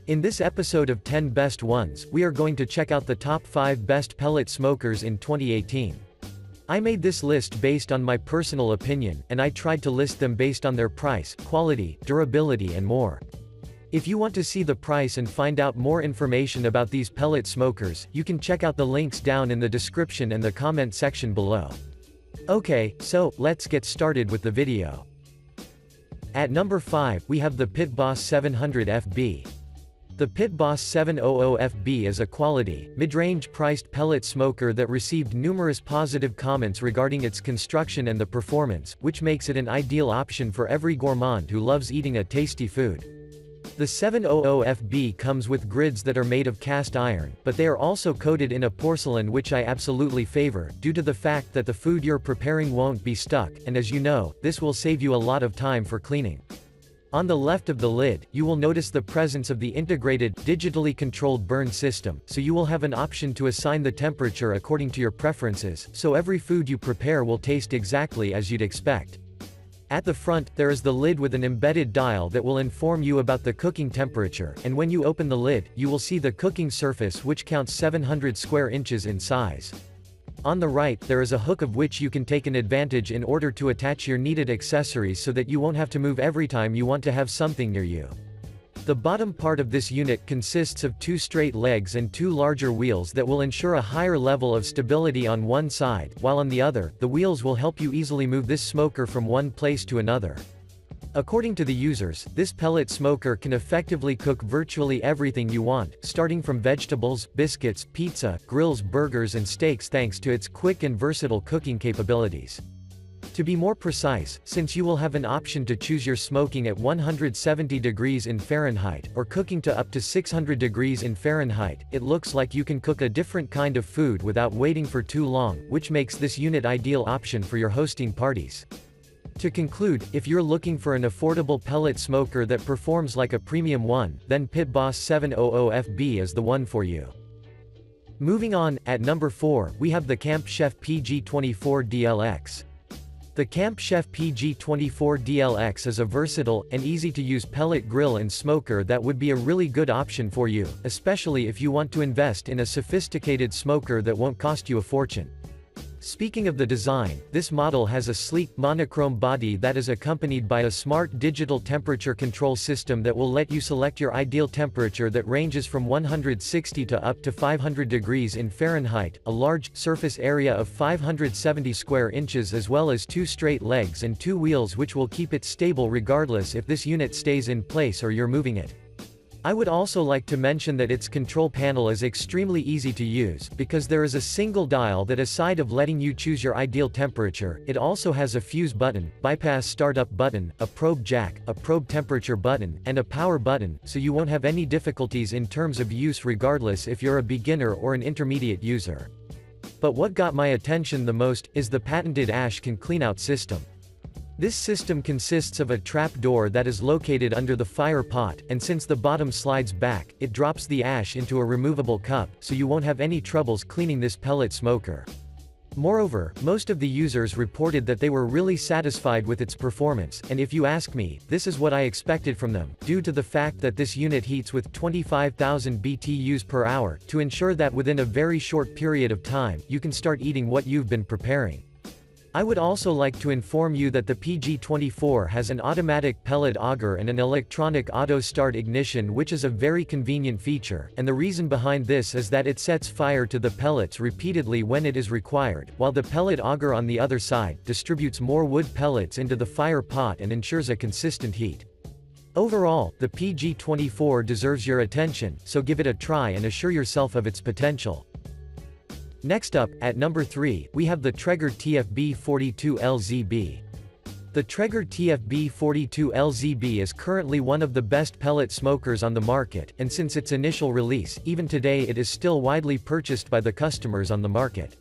In this episode of 10 Best Ones, we are going to check out the top 5 best pellet smokers in 2018. I made this list based on my personal opinion, and I tried to list them based on their price, quality, durability and more. If you want to see the price and find out more information about these pellet smokers, you can check out the links down in the description and the comment section below. Okay, so, let's get started with the video. At number 5, we have the Pit Boss 700FB. The Pit Boss 700FB is a quality, mid-range priced pellet smoker that received numerous positive comments regarding its construction and the performance, which makes it an ideal option for every gourmand who loves eating a tasty food. The 700FB comes with grids that are made of cast iron, but they are also coated in a porcelain, which I absolutely favor, due to the fact that the food you're preparing won't be stuck, and as you know, this will save you a lot of time for cleaning. On the left of the lid, you will notice the presence of the integrated, digitally controlled burn system, so you will have an option to assign the temperature according to your preferences, so every food you prepare will taste exactly as you'd expect. At the front, there is the lid with an embedded dial that will inform you about the cooking temperature, and when you open the lid, you will see the cooking surface, which counts 700 square inches in size. On the right, there is a hook of which you can take an advantage in order to attach your needed accessories so that you won't have to move every time you want to have something near you. The bottom part of this unit consists of 2 straight legs and 2 larger wheels that will ensure a higher level of stability on one side, while on the other, the wheels will help you easily move this smoker from one place to another. According to the users, this pellet smoker can effectively cook virtually everything you want, starting from vegetables, biscuits, pizza, grills, burgers and steaks, thanks to its quick and versatile cooking capabilities. To be more precise, since you will have an option to choose your smoking at 170 degrees in Fahrenheit, or cooking to up to 600 degrees in Fahrenheit, it looks like you can cook a different kind of food without waiting for too long, which makes this unit ideal option for your hosting parties. To conclude, if you're looking for an affordable pellet smoker that performs like a premium one, then Pit Boss 700FB is the one for you. Moving on, at number 4, we have the Camp Chef PG24DLX. The Camp Chef PG24DLX is a versatile, and easy-to-use pellet grill and smoker that would be a really good option for you, especially if you want to invest in a sophisticated smoker that won't cost you a fortune. Speaking of the design, this model has a sleek, monochrome body that is accompanied by a smart digital temperature control system that will let you select your ideal temperature that ranges from 160 to up to 500 degrees in Fahrenheit, a large, surface area of 570 square inches as well as 2 straight legs and 2 wheels which will keep it stable regardless if this unit stays in place or you're moving it. I would also like to mention that its control panel is extremely easy to use, because there is a single dial that aside of letting you choose your ideal temperature, it also has a fuse button, bypass startup button, a probe jack, a probe temperature button, and a power button, so you won't have any difficulties in terms of use regardless if you're a beginner or an intermediate user. But what got my attention the most, is the patented ash can cleanout system. This system consists of a trap door that is located under the fire pot, and since the bottom slides back, it drops the ash into a removable cup, so you won't have any troubles cleaning this pellet smoker. Moreover, most of the users reported that they were really satisfied with its performance, and if you ask me, this is what I expected from them, due to the fact that this unit heats with 25,000 BTUs per hour, to ensure that within a very short period of time, you can start eating what you've been preparing. I would also like to inform you that the PG24 has an automatic pellet auger and an electronic auto start ignition, which is a very convenient feature, and the reason behind this is that it sets fire to the pellets repeatedly when it is required, while the pellet auger on the other side distributes more wood pellets into the fire pot and ensures a consistent heat. Overall, the PG24 deserves your attention, so give it a try and assure yourself of its potential. Next up, at number 3, we have the Traeger TFB42LZB. The Traeger TFB42LZB is currently one of the best pellet smokers on the market, and since its initial release, even today it is still widely purchased by the customers on the market.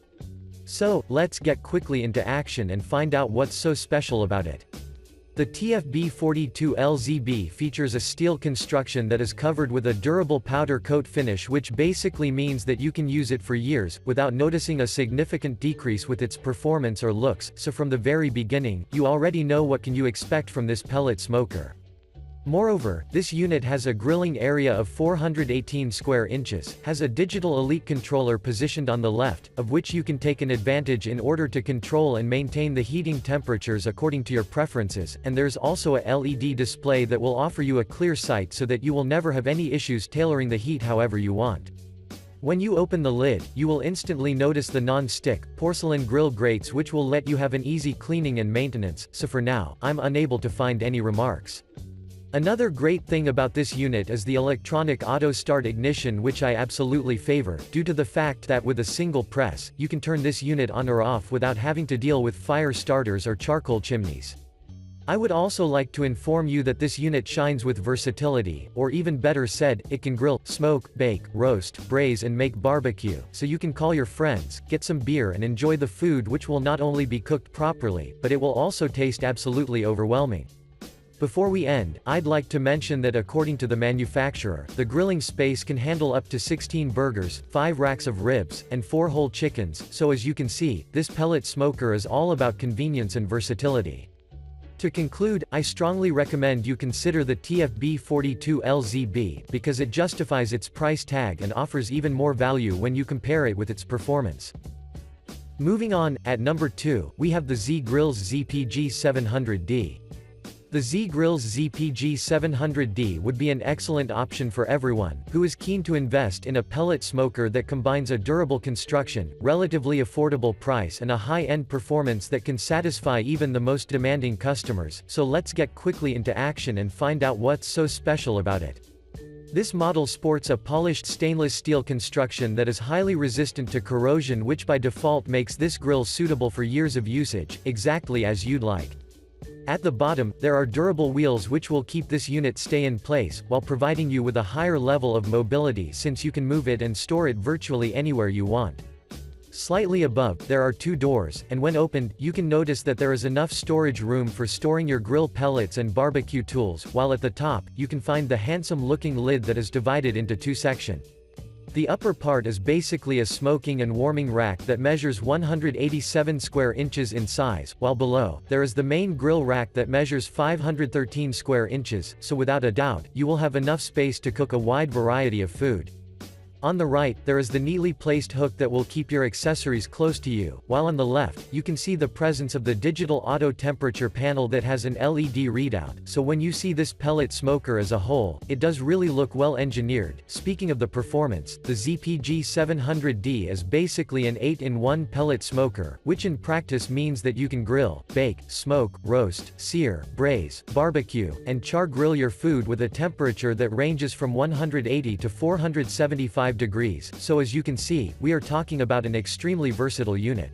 So, let's get quickly into action and find out what's so special about it. The TFB42LZB features a steel construction that is covered with a durable powder coat finish, which basically means that you can use it for years, without noticing a significant decrease with its performance or looks, so from the very beginning, you already know what can you expect from this pellet smoker. Moreover, this unit has a grilling area of 418 square inches, has a digital Elite controller positioned on the left, of which you can take an advantage in order to control and maintain the heating temperatures according to your preferences, and there's also a LED display that will offer you a clear sight so that you will never have any issues tailoring the heat however you want. When you open the lid, you will instantly notice the non-stick, porcelain grill grates which will let you have an easy cleaning and maintenance, so for now, I'm unable to find any remarks. Another great thing about this unit is the electronic auto start ignition, which I absolutely favor, due to the fact that with a single press, you can turn this unit on or off without having to deal with fire starters or charcoal chimneys. I would also like to inform you that this unit shines with versatility, or even better said, it can grill, smoke, bake, roast, braise and make barbecue, so you can call your friends, get some beer and enjoy the food, which will not only be cooked properly, but it will also taste absolutely overwhelming. Before we end, I'd like to mention that according to the manufacturer, the grilling space can handle up to 16 burgers, 5 racks of ribs, and 4 whole chickens, so as you can see, this pellet smoker is all about convenience and versatility. To conclude, I strongly recommend you consider the TFB42LZB, because it justifies its price tag and offers even more value when you compare it with its performance. Moving on, at number 2, we have the Z-Grills ZPG 700D. The Z-Grills ZPG 700D would be an excellent option for everyone who is keen to invest in a pellet smoker that combines a durable construction, relatively affordable price and a high-end performance that can satisfy even the most demanding customers. So let's get quickly into action and find out what's so special about it. This model sports a polished stainless steel construction that is highly resistant to corrosion, which by default makes this grill suitable for years of usage, exactly as you'd like. At the bottom, there are durable wheels which will keep this unit stay in place, while providing you with a higher level of mobility since you can move it and store it virtually anywhere you want. Slightly above, there are 2 doors, and when opened, you can notice that there is enough storage room for storing your grill pellets and barbecue tools, while at the top, you can find the handsome-looking lid that is divided into 2 sections. The upper part is basically a smoking and warming rack that measures 187 square inches in size, while below, there is the main grill rack that measures 513 square inches, so without a doubt, you will have enough space to cook a wide variety of food. On the right, there is the neatly placed hook that will keep your accessories close to you, while on the left, you can see the presence of the digital auto temperature panel that has an LED readout, so when you see this pellet smoker as a whole, it does really look well engineered. Speaking of the performance, the ZPG 700D is basically an 8-in-1 pellet smoker, which in practice means that you can grill, bake, smoke, roast, sear, braise, barbecue, and char grill your food with a temperature that ranges from 180 to 475 degrees, so as you can see, we are talking about an extremely versatile unit.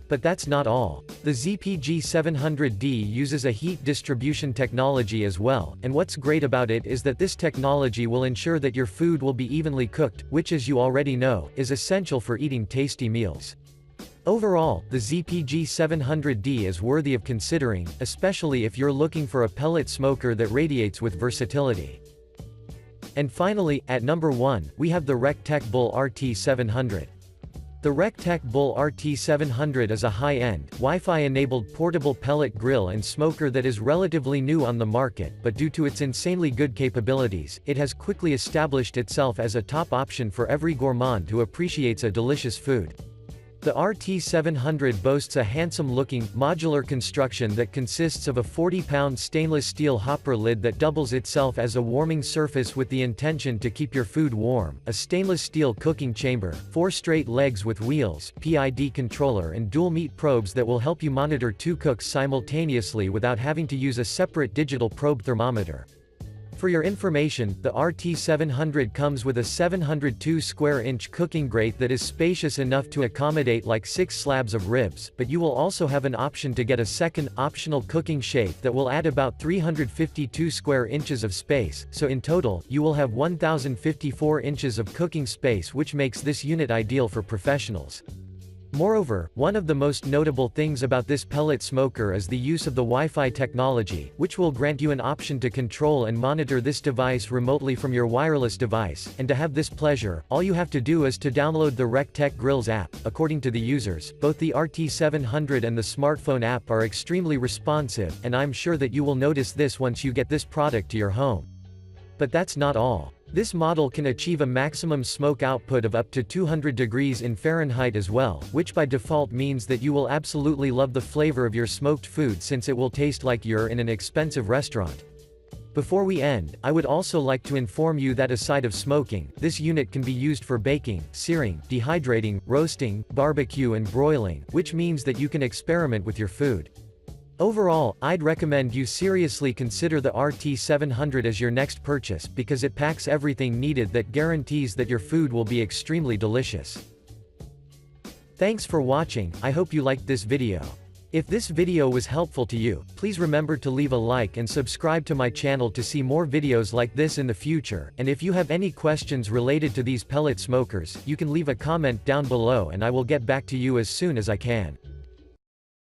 But that's not all. The ZPG 700D uses a heat distribution technology as well, and what's great about it is that this technology will ensure that your food will be evenly cooked, which as you already know, is essential for eating tasty meals. Overall, the ZPG 700D is worthy of considering, especially if you're looking for a pellet smoker that radiates with versatility. And finally, at number 1, we have the RecTech Bull RT700. The RecTech Bull RT700 is a high-end, Wi-Fi-enabled portable pellet grill and smoker that is relatively new on the market, but due to its insanely good capabilities, it has quickly established itself as a top option for every gourmand who appreciates a delicious food. The RT700 boasts a handsome-looking, modular construction that consists of a 40-pound stainless steel hopper lid that doubles itself as a warming surface with the intention to keep your food warm, a stainless steel cooking chamber, 4 straight legs with wheels, PID controller and dual meat probes that will help you monitor 2 cooks simultaneously without having to use a separate digital probe thermometer. For your information, the RT700 comes with a 702 square inch cooking grate that is spacious enough to accommodate like 6 slabs of ribs, but you will also have an option to get a second, optional cooking shape that will add about 352 square inches of space, so in total, you will have 1054 inches of cooking space, which makes this unit ideal for professionals. Moreover, one of the most notable things about this pellet smoker is the use of the Wi-Fi technology, which will grant you an option to control and monitor this device remotely from your wireless device, and to have this pleasure, all you have to do is to download the RecTech Grills app. According to the users, both the RT700 and the smartphone app are extremely responsive, and I'm sure that you will notice this once you get this product to your home. But that's not all. This model can achieve a maximum smoke output of up to 200 degrees in Fahrenheit as well, which by default means that you will absolutely love the flavor of your smoked food since it will taste like you're in an expensive restaurant. Before we end, I would also like to inform you that aside of smoking, this unit can be used for baking, searing, dehydrating, roasting, barbecue and broiling, which means that you can experiment with your food. Overall, I'd recommend you seriously consider the RT700 as your next purchase because it packs everything needed that guarantees that your food will be extremely delicious. Thanks for watching, I hope you liked this video. If this video was helpful to you, please remember to leave a like and subscribe to my channel to see more videos like this in the future, and if you have any questions related to these pellet smokers, you can leave a comment down below and I will get back to you as soon as I can.